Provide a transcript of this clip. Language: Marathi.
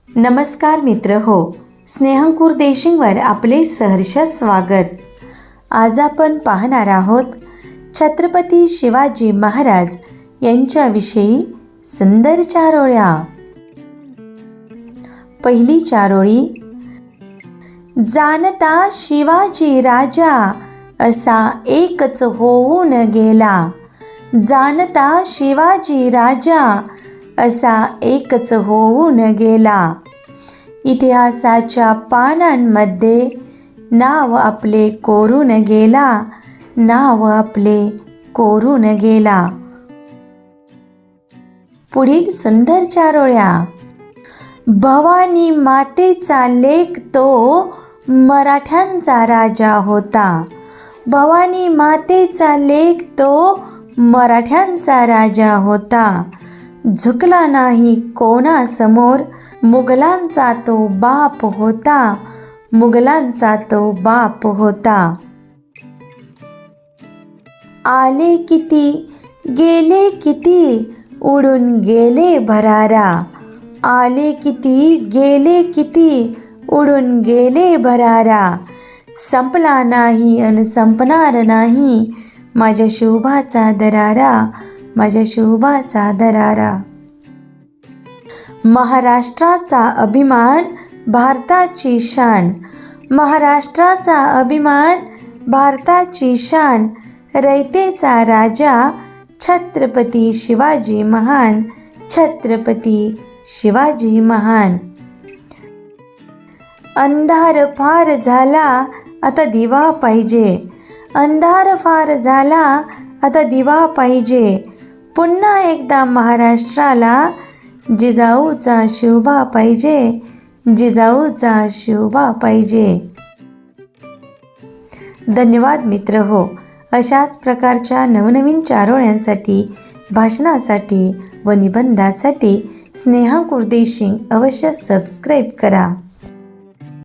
नमस्कार मित्र हो, स्नेहांकुर देशिंगवर आपले सहर्ष स्वागत. आज आपण पाहणार आहोत छत्रपती शिवाजी महाराज यांच्याविषयी सुंदर चारोळ्या. पहिली चारोळी. जाणता शिवाजी राजा असा एकच होऊन गेला. जाणता शिवाजी राजा असा एकच होऊन गेला. इतिहासाच्या पानांमध्ये नाव आपले कोरून गेला. नाव आपले कोरून गेला. पुढील सुंदर चारोळ्या. भवानी मातेचा लेक तो मराठ्यांचा राजा होता. भवानी मातेचा लेक तो मराठ्यांचा राजा होता. झुकला नाही कोणासमोर, मुघलांचा तो बाप होता. मुघलांचा तो बाप होता. आले किती गेले किती उडून गेले भरारा. आले किती गेले किती उडून गेले भरारा. संपला नाही अन संपणार नाही माझ्या शोभाचा दरारा. माझ्या शोभाचा दरारा. महाराष्ट्राचा अभिमान भारताची शान. महाराष्ट्राचा अभिमान भारताची शान. रयतेचा राजा छत्रपती शिवाजी महान. छत्रपती शिवाजी महान. अंधार फार झाला आता दिवा पाहिजे. अंधार फार झाला आता दिवा पाहिजे. पुन्हा एकदा महाराष्ट्राला जिजाऊचा शोभा पाहिजे. जिजाऊचा शोभा पाहिजे. धन्यवाद मित्र हो. अशाच प्रकारच्या नवनवीन चारोळ्यांसाठी, भाषणासाठी व निबंधासाठी स्नेहांकुर देशिंग अवश्य सबस्क्राईब करा.